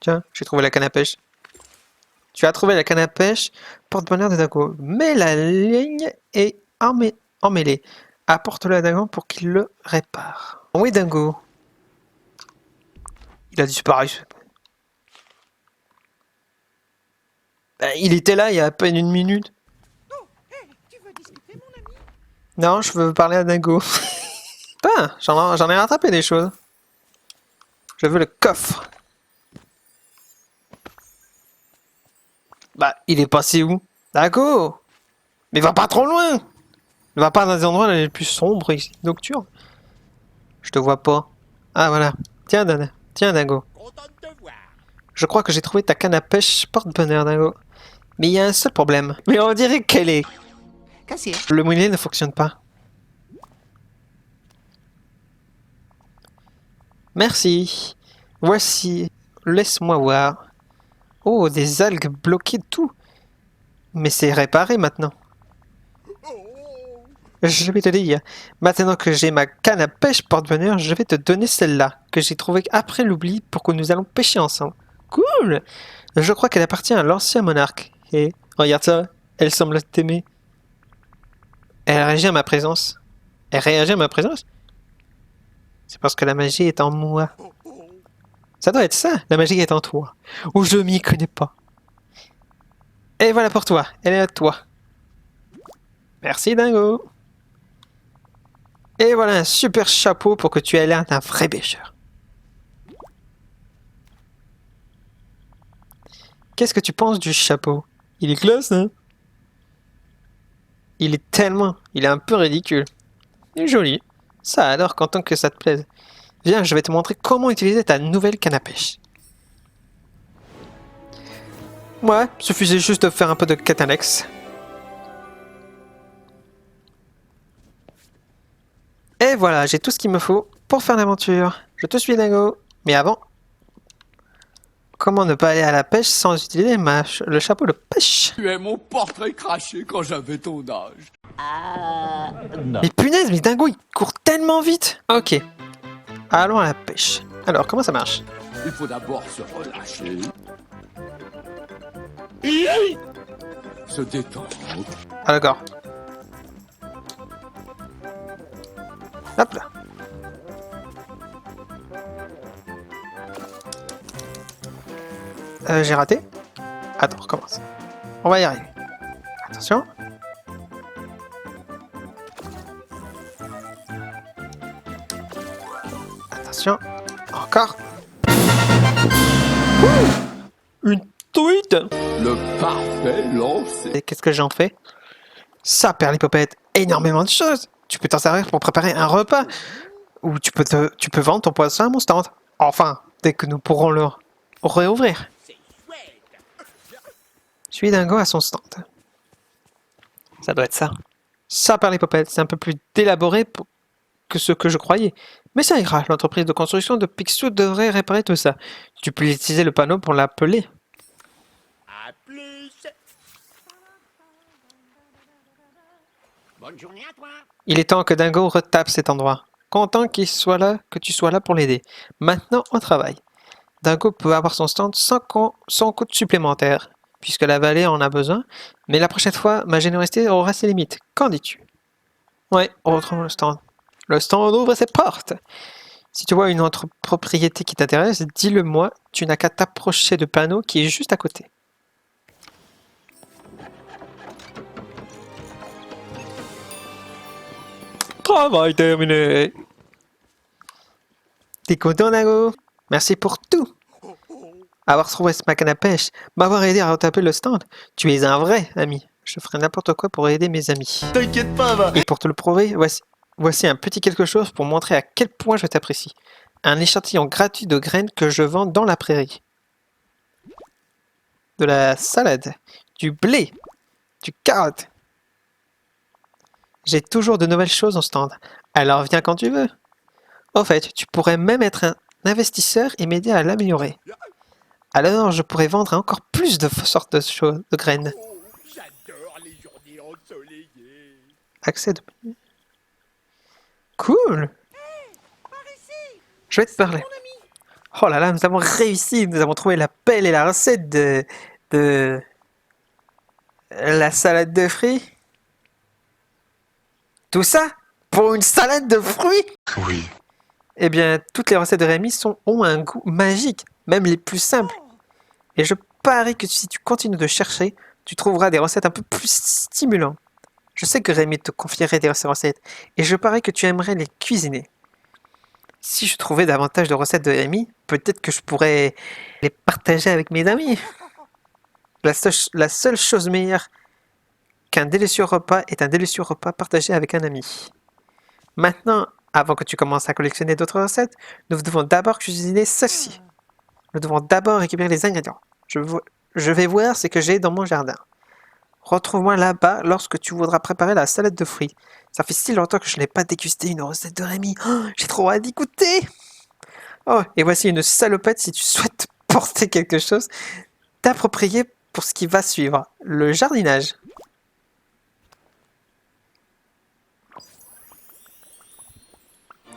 Tiens, j'ai trouvé la canne à pêche. Tu as trouvé la canne à pêche, porte-bonheur de Dingo. Mais la ligne est emmêlée. Apporte-le à Dingo pour qu'il le répare. Oui, Dingo. Il a disparu. Ben, il était là il y a à peine une minute. Oh, hey, tu veux discuter, mon ami? Non, je veux parler à Dingo. Ben, j'en ai rattrapé des choses. Je veux le coffre. Bah, il est passé où? Dingo! Mais va pas trop loin! Ne va pas dans des endroits les plus sombres ici, nocturnes. Je te vois pas. Ah, voilà. Tiens, Tiens, Dingo. Content de te voir. Je crois que j'ai trouvé ta canne à pêche porte-bonheur, Dingo. Mais il y a un seul problème. Mais on dirait qu'elle est... Cassier. Le moulinet ne fonctionne pas. Merci. Voici. Laisse-moi voir. Oh, des algues bloquées tout. Mais c'est réparé maintenant. Je vais te dire. Maintenant que j'ai ma canne à pêche porte-bonheur, je vais te donner celle-là, que j'ai trouvée après l'oubli pour que nous allons pêcher ensemble. Cool! Je crois qu'elle appartient à l'ancien monarque. Et regarde ça, elle semble t'aimer. Elle réagit à ma présence. Elle réagit à ma présence? C'est parce que la magie est en moi. Ça doit être ça, la magie est en toi. Ou je m'y connais pas. Et voilà pour toi, elle est à toi. Merci Dingo. Et voilà un super chapeau pour que tu aies l'air d'un vrai pêcheur. Qu'est-ce que tu penses du chapeau? Il est classe, hein? Il est tellement... Il est un peu ridicule. Il est joli. Ça alors, content que ça te plaise. Viens, je vais te montrer comment utiliser ta nouvelle canne à pêche. Ouais, suffisait juste de faire un peu de quête annexe. Et voilà, j'ai tout ce qu'il me faut pour faire l'aventure. Je te suis, Dingo. Mais avant, comment ne pas aller à la pêche sans utiliser le chapeau de pêche? Tu es mon portrait craché quand j'avais ton âge. Mais punaise, mais Dingo, il court tellement vite. Ok, allons à la pêche. Alors, comment ça marche? Il faut d'abord se relâcher. Se détendre. Ah d'accord. Hop là. J'ai raté. Attends, recommence. On va y arriver. Attention. Attention. Encore. Une truite. Le parfait lancer. Et qu'est-ce que j'en fais? Ça, Perlipopette, énormément de choses. Tu peux t'en servir pour préparer un repas. Ou tu peux vendre ton poisson à mon stand. Enfin, dès que nous pourrons le réouvrir. Suis Dingo à son stand. Ça doit être ça. Ça, Perlipopette, c'est un peu plus élaboré que ce que je croyais. Mais ça ira, l'entreprise de construction de Picsou devrait réparer tout ça. Tu peux utiliser le panneau pour l'appeler. À plus. Bonne journée à toi. Il est temps que Dingo retape cet endroit. Content que tu sois là pour l'aider. Maintenant, au travail. Dingo peut avoir son stand sans coût supplémentaire, puisque la vallée en a besoin, mais la prochaine fois, ma générosité aura ses limites. Qu'en dis-tu? Ouais, on retrouve le stand. Le stand ouvre ses portes. Si tu vois une autre propriété qui t'intéresse, dis-le moi, tu n'as qu'à t'approcher de panneau qui est juste à côté. Travail terminé. T'es content, Dingo? Merci pour tout. Avoir trouvé ce canne à pêche, m'avoir aidé à retaper le stand. Tu es un vrai ami. Je ferai n'importe quoi pour aider mes amis. T'inquiète pas, va. Et pour te le prouver, voici un petit quelque chose pour montrer à quel point je t'apprécie. Un échantillon gratuit de graines que je vends dans la prairie. De la salade, du blé, du carotte. J'ai toujours de nouvelles choses en stand. Alors viens quand tu veux. Au fait, tu pourrais même être un investisseur et m'aider à l'améliorer. Alors je pourrais vendre encore plus de sortes de choses, de graines. Oh, j'adore les journées ensoleillées. Accès de... Cool. Par ici. Je vais te parler. Mon ami. Oh là là, nous avons réussi. Nous avons trouvé la pelle et la recette de la salade de fruits. Tout ça pour une salade de fruits? Oui. Eh bien, toutes les recettes de Rémi ont un goût magique, même les plus simples. Et je parie que si tu continues de chercher, tu trouveras des recettes un peu plus stimulantes. Je sais que Rémi te confierait ces recettes, et je parie que tu aimerais les cuisiner. Si je trouvais davantage de recettes de Rémi, peut-être que je pourrais les partager avec mes amis. La seule chose meilleure qu'un délicieux repas est un délicieux repas partagé avec un ami. Maintenant, avant que tu commences à collectionner d'autres recettes, nous devons d'abord cuisiner celle-ci. Nous devons d'abord récupérer les ingrédients. Je vais voir ce que j'ai dans mon jardin. Retrouve-moi là-bas lorsque tu voudras préparer la salade de fruits. Ça fait si longtemps que je n'ai pas dégusté une recette de Rémi. Oh, j'ai trop hâte d'y goûter. Oh, et voici une salopette si tu souhaites porter quelque chose d'approprié pour ce qui va suivre. Le jardinage.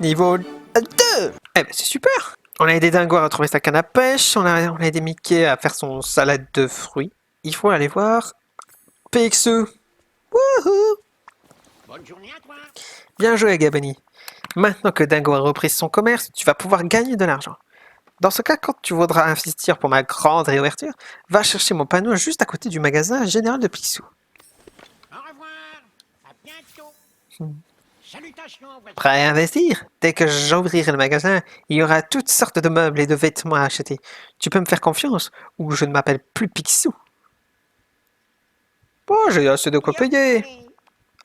Niveau 2. Eh ben c'est super. On a aidé Dingo à retrouver sa canne à pêche. On a aidé Mickey à faire son salade de fruits. Il faut aller voir Picsou. Wouhou. Bonne journée à toi. Bien joué, Gaboni. Maintenant que Dingo a repris son commerce, tu vas pouvoir gagner de l'argent. Dans ce cas, quand tu voudras investir pour ma grande réouverture, va chercher mon panneau juste à côté du magasin général de Picsou. Au revoir. À bientôt. Salutations, voisin. Prêt à investir? Dès que j'ouvrirai le magasin, il y aura toutes sortes de meubles et de vêtements à acheter. Tu peux me faire confiance, ou je ne m'appelle plus Picsou. Oh, j'ai assez de quoi payer.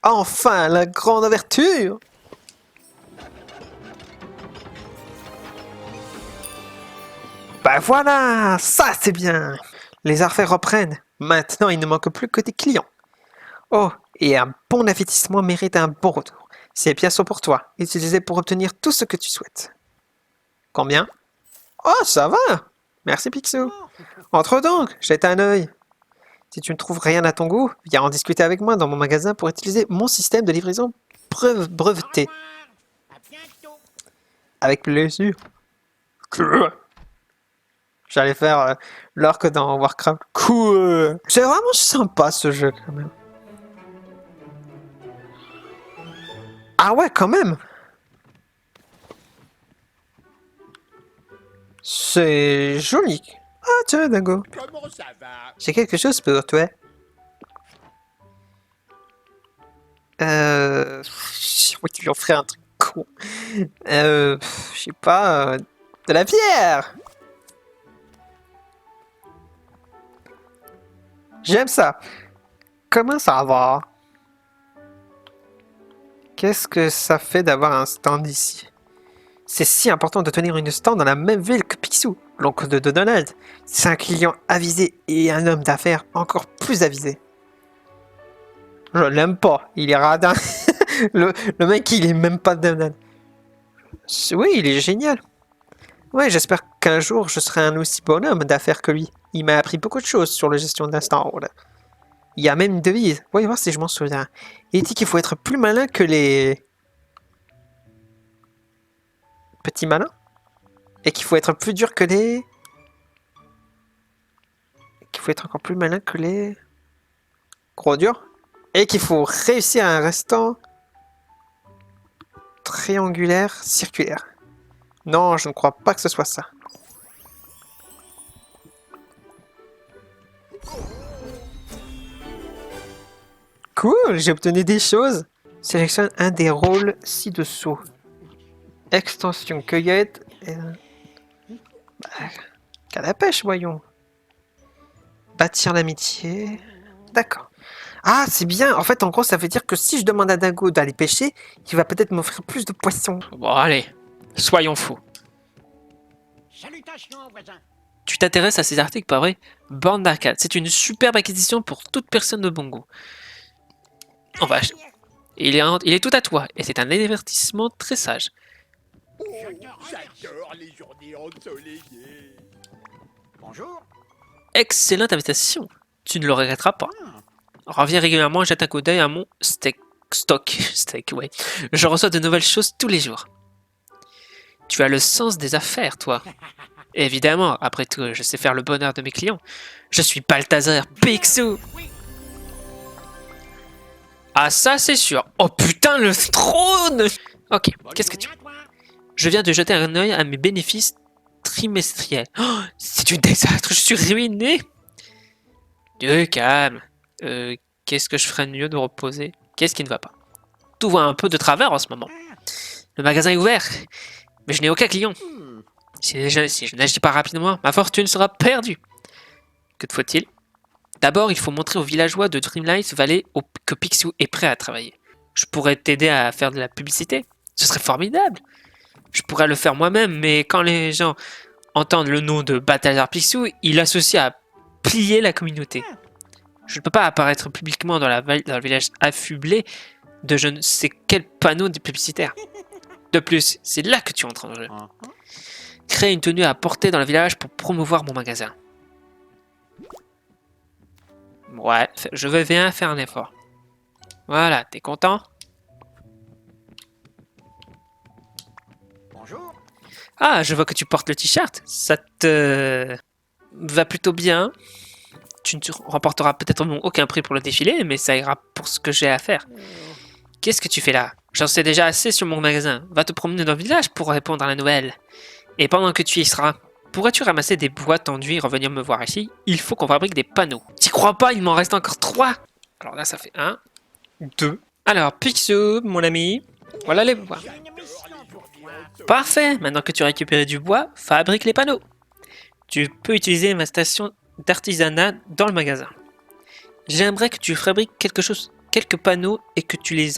Enfin, la grande ouverture! Bah voilà, ça c'est bien. Les affaires reprennent. Maintenant, il ne manque plus que des clients. Oh, et un bon investissement mérite un bon retour. C'est bien ça pour toi. Utilisé pour obtenir tout ce que tu souhaites. Combien? Oh, ça va. Merci Picsou. Entre donc, jette un œil. Si tu ne trouves rien à ton goût, viens en discuter avec moi dans mon magasin pour utiliser mon système de livraison breveté. À bientôt. Avec plaisir. J'allais faire l'orque dans Warcraft. Cool. C'est vraiment sympa ce jeu quand même. Ah ouais, quand même. C'est joli. Ah tiens, Dingo. Comment ça va? J'ai quelque chose pour toi. Je vais lui offrir un truc con. Je sais pas. De la bière. J'aime ça. Comment ça va? Qu'est-ce que ça fait d'avoir un stand ici? C'est si important de tenir une stand dans la même ville que Picsou, l'oncle de Donald. C'est un client avisé et un homme d'affaires encore plus avisé. Je l'aime pas, il est radin. le mec, il est même pas Donald. Oui, il est génial. Ouais, j'espère qu'un jour je serai un aussi bon homme d'affaires que lui. Il m'a appris beaucoup de choses sur la gestion d'un stand. Il y a même une devise. Voyons voir si je m'en souviens. Il dit qu'il faut être plus malin que les petits malins. Et qu'il faut être plus dur que les... Qu'il faut être encore plus malin que les... gros durs. Et qu'il faut réussir un restant triangulaire, circulaire. Non, je ne crois pas que ce soit ça. Cool, j'ai obtenu des choses. Sélectionne un des rôles ci-dessous. Extension cueillette. Canne à pêche, voyons. Bâtir l'amitié. D'accord. Ah, c'est bien. En fait, en gros, ça veut dire que si je demande à Dingo d'aller pêcher, il va peut-être m'offrir plus de poissons. Bon, allez, soyons fous. Salutations, voisin. Tu t'intéresses à ces articles, pas vrai? Borne d'arcade, c'est une superbe acquisition pour toute personne de bon goût. On va acheter. Il est tout à toi, et c'est un avertissement très sage. J'adore les journées ensoleillées. Bonjour. Excellente invitation. Tu ne le regretteras pas. Reviens régulièrement et jette un coup d'œil à mon stock, ouais. Je reçois de nouvelles choses tous les jours. Tu as le sens des affaires, toi. Évidemment, après tout, je sais faire le bonheur de mes clients. Je suis Balthazar Picsou. Ah ça c'est sûr. Oh putain le trône. Ok, qu'est-ce que tu veux? Je viens de jeter un œil à mes bénéfices trimestriels. Oh, c'est du désastre, je suis ruiné. Calme. Qu'est-ce que je ferais de mieux de reposer? Qu'est-ce qui ne va pas? Tout va un peu de travers en ce moment. Le magasin est ouvert, mais je n'ai aucun client. Si je n'agis pas rapidement, ma fortune sera perdue. Que te faut-il? D'abord, il faut montrer aux villageois de Dreamlight Valley que Picsou est prêt à travailler. Je pourrais t'aider à faire de la publicité. Ce serait formidable. Je pourrais le faire moi-même, mais quand les gens entendent le nom de Balthazar Picsou, ils l'associent à plier la communauté. Je ne peux pas apparaître publiquement dans le village affublé de je ne sais quel panneau publicitaire. De plus, c'est là que tu entres en jeu. Créer une tenue à porter dans le village pour promouvoir mon magasin. Ouais, je vais bien faire un effort. Voilà, t'es content? Bonjour. Ah, je vois que tu portes le t-shirt. Ça te va plutôt bien. Tu ne remporteras peut-être aucun prix pour le défilé, mais ça ira pour ce que j'ai à faire. Qu'est-ce que tu fais là? J'en sais déjà assez sur mon magasin. Va te promener dans le village pour répondre à la nouvelle. Et pendant que tu y seras, pourrais-tu ramasser des boîtes enduits et revenir me voir ici? Il faut qu'on fabrique des panneaux. T'y crois pas? Il m'en reste encore 3. Alors là, ça fait 1, 2. Alors, Picsou, mon ami, voilà les bois. Parfait. Maintenant que tu as récupéré du bois, fabrique les panneaux. Tu peux utiliser ma station d'artisanat dans le magasin. J'aimerais que tu fabriques quelques panneaux et que tu les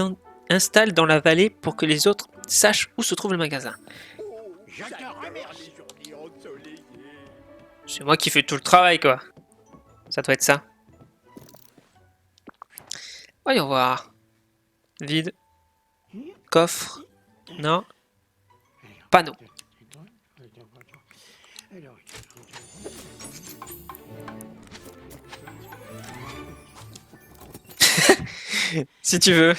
installes dans la vallée pour que les autres sachent où se trouve le magasin. J'adore les journées ensoleillées. C'est moi qui fais tout le travail, quoi. Ça doit être ça. Voyons voir. Vide. Coffre. Non. Panneau. Si tu veux.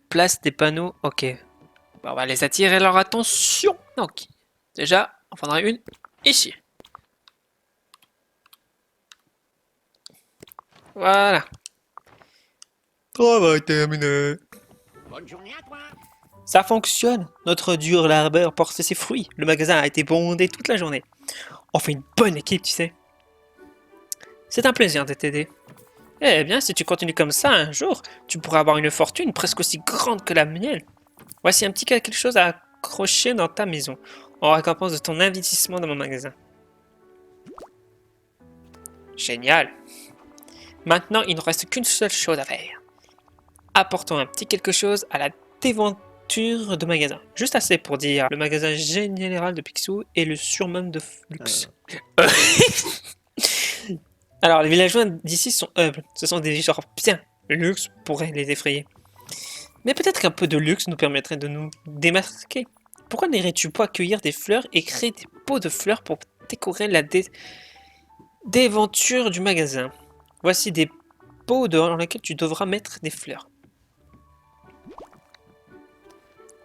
Place des panneaux. Ok. Bon, on va les attirer leur attention. Ok. Déjà, on prendra une ici. Voilà. Travail terminé. Bonne journée à toi. Ça fonctionne. Notre dur labeur porte ses fruits. Le magasin a été bondé toute la journée. On fait une bonne équipe, tu sais. C'est un plaisir de t'aider. Eh bien, si tu continues comme ça, un jour, tu pourras avoir une fortune presque aussi grande que la mienne. Voici un petit quelque chose à accrocher dans ta maison, en récompense de ton investissement dans mon magasin. Génial. Maintenant, il ne reste qu'une seule chose à faire. Apportons un petit quelque chose à la déventure de magasin. Juste assez pour dire le magasin général de Picsou et le surnomme de luxe. Alors, les villageois d'ici sont humbles. Ce sont des genres bien. Le luxe pourrait les effrayer. Mais peut-être qu'un peu de luxe nous permettrait de nous démarquer. Pourquoi n'irais-tu pas cueillir des fleurs et créer des pots de fleurs pour décorer la déventure du magasin? Voici des pots dans lesquels tu devras mettre des fleurs.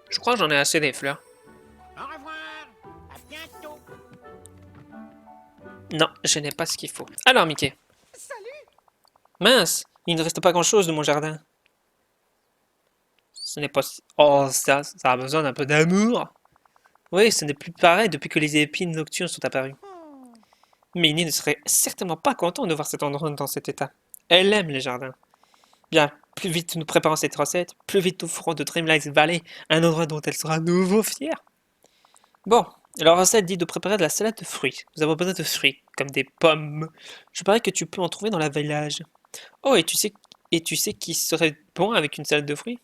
Je crois que j'en ai assez des fleurs. Au revoir. À bientôt. Non, je n'ai pas ce qu'il faut. Alors, Mickey. Salut. Mince, il ne reste pas grand-chose de mon jardin. Ce n'est pas... Oh, ça a besoin d'un peu d'amour. Oui, ce n'est plus pareil depuis que les épines nocturnes sont apparues. Minnie ne serait certainement pas contente de voir cet endroit dans cet état. Elle aime les jardins. Bien, plus vite nous préparons cette recette, plus vite nous ferons de Dreamlight Valley un endroit dont elle sera à nouveau fière. Bon, la recette dit de préparer de la salade de fruits. Nous avons besoin de fruits, comme des pommes. Je parie que tu peux en trouver dans la village. Oh, et tu sais qui serait bon avec une salade de fruits?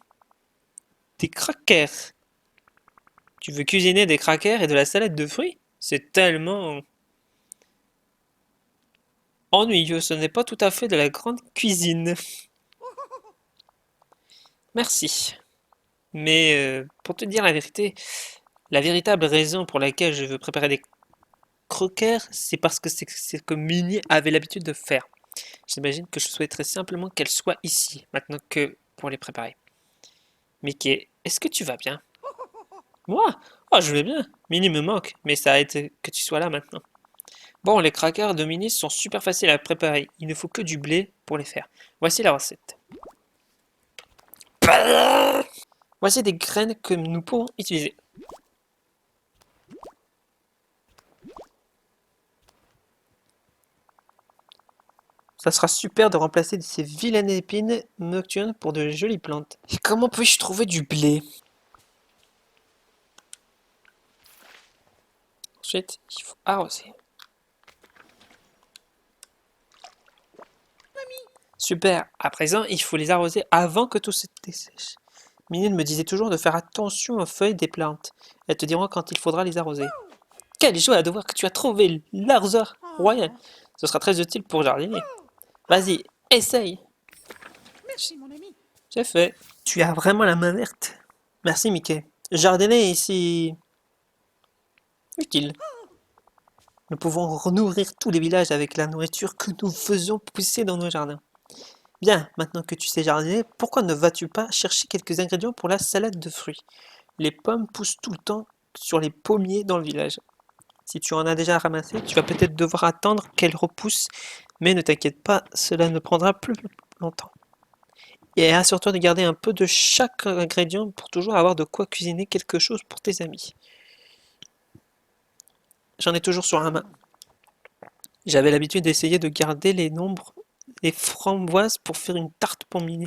Des crackers. Tu veux cuisiner des crackers et de la salade de fruits? C'est tellement ennuyeux, ce n'est pas tout à fait de la grande cuisine. Merci. Mais pour te dire la vérité, la véritable raison pour laquelle je veux préparer des crackers, c'est parce que c'est ce que Minnie avait l'habitude de faire. J'imagine que je souhaiterais simplement qu'elle soit ici, maintenant que pour les préparer. Mickey, est-ce que tu vas bien? Moi? Oh, je vais bien. Minnie me manque, mais ça a été que tu sois là maintenant. Bon, les crackers de Minnie sont super faciles à préparer. Il ne faut que du blé pour les faire. Voici la recette. Voici des graines que nous pourrons utiliser. Ça sera super de remplacer ces vilaines épines nocturnes pour de jolies plantes. Et comment puis-je trouver du blé? Ensuite, il faut arroser. Super. À présent, il faut les arroser avant que tout se dessèche. Minine me disait toujours de faire attention aux feuilles des plantes. Elles te diront quand il faudra les arroser. Quelle joie de voir que tu as trouvé l'arroseur royal. Ce sera très utile pour jardiner. Vas-y, essaye. Merci, mon ami. C'est fait. Tu as vraiment la main verte. Merci, Mickey. Jardiner est si utile. Nous pouvons nourrir tous les villages avec la nourriture que nous faisons pousser dans nos jardins. Bien, maintenant que tu sais jardiner, pourquoi ne vas-tu pas chercher quelques ingrédients pour la salade de fruits? Les pommes poussent tout le temps sur les pommiers dans le village. Si tu en as déjà ramassé, tu vas peut-être devoir attendre qu'elles repoussent, mais ne t'inquiète pas, cela ne prendra plus longtemps. Et assure-toi de garder un peu de chaque ingrédient pour toujours avoir de quoi cuisiner quelque chose pour tes amis. J'en ai toujours sur la main. J'avais l'habitude d'essayer de garder les nombres des framboises pour faire une tarte pommée.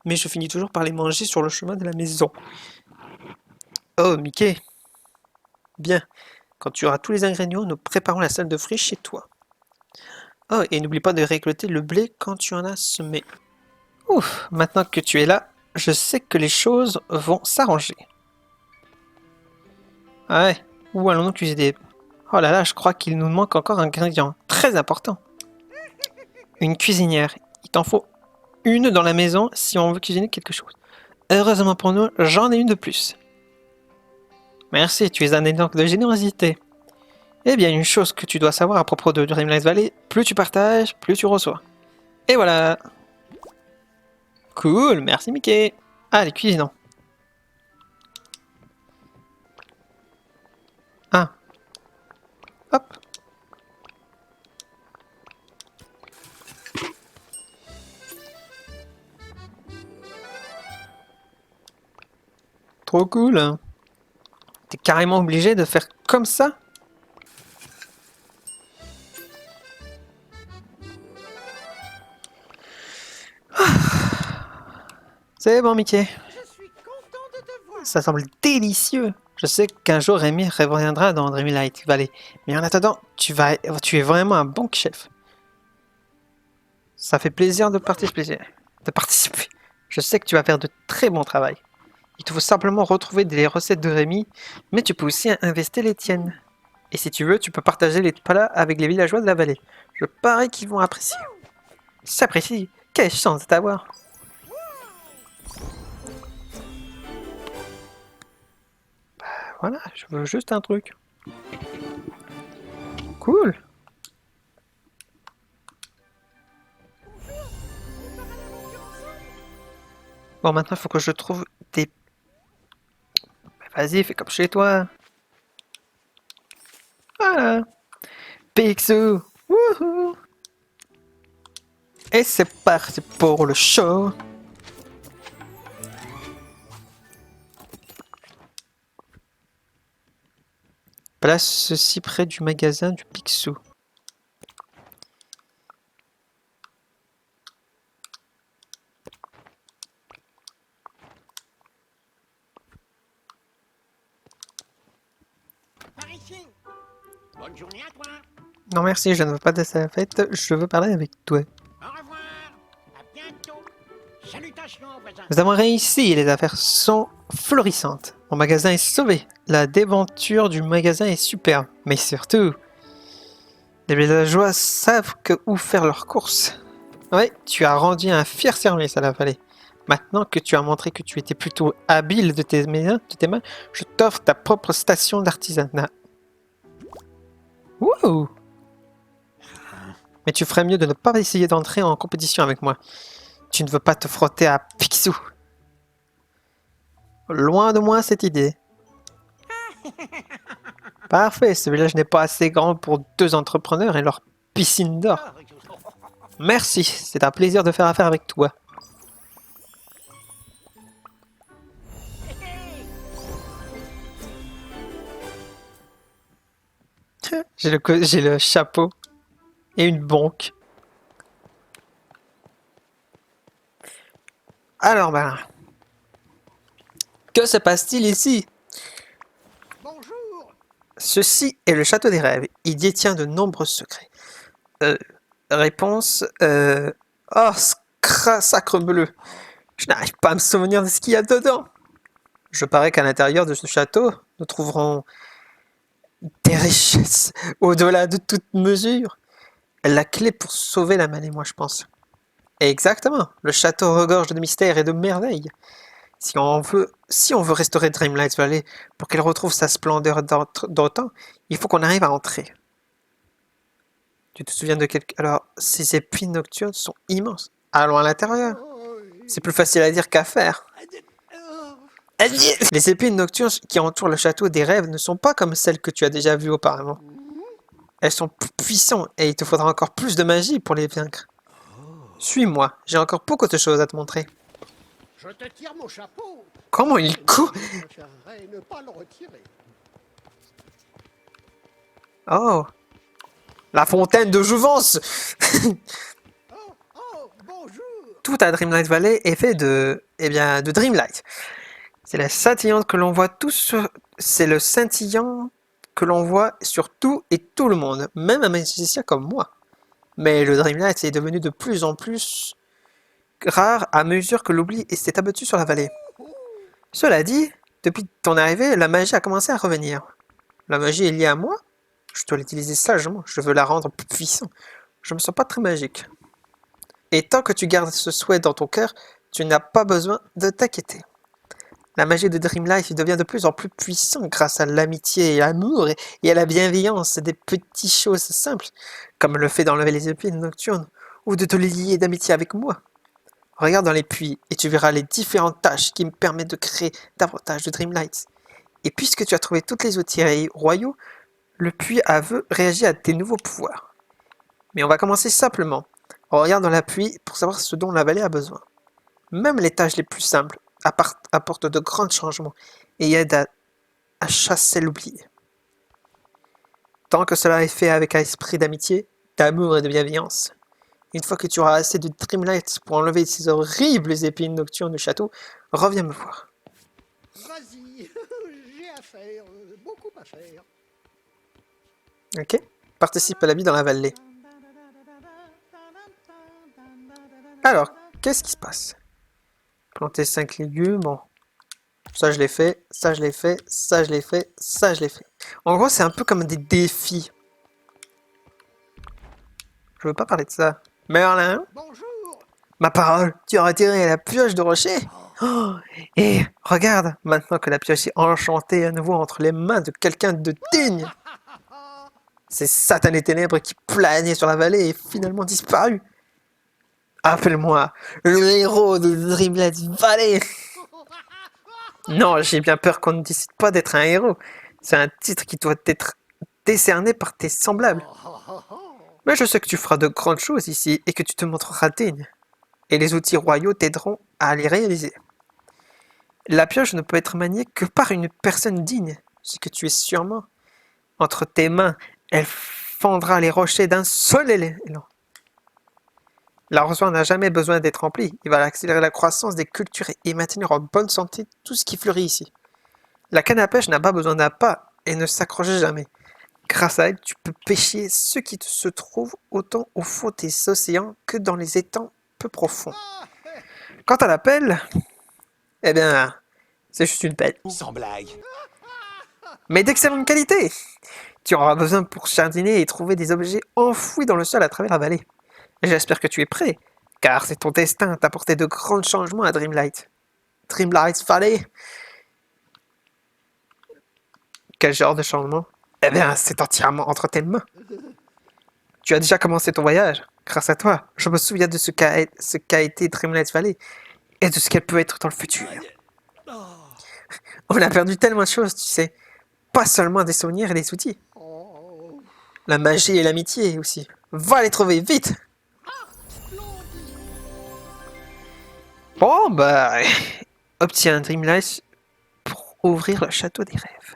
Mais je finis toujours par les manger sur le chemin de la maison. Oh, Mickey. Bien. Quand tu auras tous les ingrédients, nous préparons la salade de fruits chez toi. Oh, et n'oublie pas de récolter le blé quand tu en as semé. Ouf, maintenant que tu es là, je sais que les choses vont s'arranger. Ah ouais, où allons-nous cuisiner? Oh là là, je crois qu'il nous manque encore un ingrédient très important. Une cuisinière. Il t'en faut une dans la maison si on veut cuisiner quelque chose. Heureusement pour nous, j'en ai une de plus. Merci, tu es un exemple de générosité. Eh bien, une chose que tu dois savoir à propos de Dreamlight Valley, plus tu partages, plus tu reçois. Et voilà. Cool, merci Mickey. Allez, cuisinons. Ah. Hop. Trop cool. T'es carrément obligé de faire comme ça? C'est bon, Mickey. Je suis content de te voir. Ça semble délicieux. Je sais qu'un jour Rémi reviendra dans Dreamlight Valley. Mais en attendant, tu es vraiment un bon chef. Ça fait plaisir de participer. Je sais que tu vas faire de très bon travail. Il te faut simplement retrouver des recettes de Rémi, mais tu peux aussi investir les tiennes. Et si tu veux, tu peux partager les plats avec les villageois de la vallée. Je parie qu'ils vont apprécier. S'apprécie. Quelle chance de t'avoir. Voilà, je veux juste un truc. Cool. Bon, maintenant, il faut que je trouve des... Vas-y, fais comme chez toi. Voilà. Picsou. Wouhou. Et c'est parti pour le show. Place ceci près du magasin du Picsou. Par ici. Bonne journée à toi. Non merci, je ne veux pas de sa fête, je veux parler avec toi. Au revoir. À bientôt. Salutations, voisin. Nous avons réussi, les affaires sont florissantes. Mon magasin est sauvé. La déventure du magasin est superbe. Mais surtout, les villageois savent où faire leurs courses. Ouais, tu as rendu un fier service à la vallée. Maintenant que tu as montré que tu étais plutôt habile de tes mains, je t'offre ta propre station d'artisanat. Wouh! Mais tu ferais mieux de ne pas essayer d'entrer en compétition avec moi. Tu ne veux pas te frotter à Picsou. Loin de moi cette idée. Parfait, ce village n'est pas assez grand pour 2 entrepreneurs et leur piscine d'or. Merci, c'est un plaisir de faire affaire avec toi. J'ai le chapeau et une banque. Alors, ben, que se passe-t-il ici? Bonjour. Ceci est le château des rêves. Il détient de nombreux secrets. Réponse. Oh, sacre bleu. Je n'arrive pas à me souvenir de ce qu'il y a dedans. Je parie qu'à l'intérieur de ce château, nous trouverons des richesses au-delà de toute mesure. La clé pour sauver la Manée, moi je pense. Exactement. Le château regorge de mystères et de merveilles. Si on veut restaurer Dreamlight Valley pour qu'elle retrouve sa splendeur d'antan, il faut qu'on arrive à entrer. Tu te souviens de quelque... Alors, ces épines nocturnes sont immenses. Allons à l'intérieur. C'est plus facile à dire qu'à faire. Les épines nocturnes qui entourent le château des rêves ne sont pas comme celles que tu as déjà vues auparavant. Elles sont plus puissantes et il te faudra encore plus de magie pour les vaincre. Suis-moi, j'ai encore beaucoup de choses à te montrer. Je te tire mon chapeau. Comment il court? Je préférerais ne pas le retirer. Oh, la fontaine de jouvence. Oh, bonjour. Tout à Dreamlight Valley est fait de, de Dreamlight. C'est la scintillante que l'on voit c'est le scintillant que l'on voit sur tout et tout le monde, même un magicien comme moi. Mais le Dreamlight est devenu de plus en plus rare à mesure que l'oubli s'est abattu sur la vallée. Cela dit, depuis ton arrivée, la magie a commencé à revenir. La magie est liée à moi? Je dois l'utiliser sagement, je veux la rendre plus puissante. Je me sens pas très magique. Et tant que tu gardes ce souhait dans ton cœur, tu n'as pas besoin de t'inquiéter. La magie de Dreamlight devient de plus en plus puissante grâce à l'amitié et l'amour et à la bienveillance des petites choses simples, comme le fait d'enlever les épines nocturnes ou de te lier d'amitié avec moi. Regarde dans les puits et tu verras les différentes tâches qui me permettent de créer davantage de Dreamlights. Et puisque tu as trouvé tous les outils royaux, le puits aveu réagit à tes nouveaux pouvoirs. Mais on va commencer simplement. On regarde dans la puits pour savoir ce dont la vallée a besoin. Même les tâches les plus simples apportent de grands changements et aident à chasser l'oubli. Tant que cela est fait avec un esprit d'amitié, d'amour et de bienveillance. Une fois que tu auras assez de Dreamlight pour enlever ces horribles épines nocturnes du château, reviens me voir. Vas-y, j'ai à faire, beaucoup à faire. Ok? Participe à la vie dans la vallée. Alors, qu'est-ce qui se passe? Planter 5 légumes, bon. Ça je l'ai fait, ça je l'ai fait, ça je l'ai fait, ça je l'ai fait. En gros, c'est un peu comme des défis. Je veux pas parler de ça. Merlin, Bonjour. ma parole, tu as retiré la pioche de rocher? Oh, et regarde, maintenant que la pioche est enchantée à nouveau entre les mains de quelqu'un de digne. Ces satanées ténèbres qui planaient sur la vallée est finalement disparu. Appelle-moi le héros de Dreamlight Valley. Non, j'ai bien peur qu'on ne décide pas d'être un héros. C'est un titre qui doit être décerné par tes semblables. Mais je sais que tu feras de grandes choses ici et que tu te montreras digne. Et les outils royaux t'aideront à les réaliser. La pioche ne peut être maniée que par une personne digne, ce que tu es sûrement. Entre tes mains, elle fendra les rochers d'un seul élan. L'arroseur n'a jamais besoin d'être rempli. Il va accélérer la croissance des cultures et maintenir en bonne santé tout ce qui fleurit ici. La canne à pêche n'a pas besoin d'appât et ne s'accroche jamais. Grâce à elle, tu peux pêcher ce qui se trouve autant au fond des océans que dans les étangs peu profonds. Quant à la pelle, eh bien, c'est juste une pelle. Sans blague. Mais d'excellente qualité. Tu en auras besoin pour jardiner et trouver des objets enfouis dans le sol à travers la vallée. J'espère que tu es prêt, car c'est ton destin d'apporter de grands changements à Dreamlight. Dreamlight Valley. Quel genre de changement? Eh bien, c'est entièrement entre tes mains. Tu as déjà commencé ton voyage. Grâce à toi, je me souviens de ce qu'a été Dreamlight Valley et de ce qu'elle peut être dans le futur. On a perdu tellement de choses, tu sais. pas seulement des souvenirs et des outils. Oh, La magie et l'amitié aussi. Va les trouver, vite! Bon, bah... Obtiens un Dreamlight pour ouvrir le château des rêves.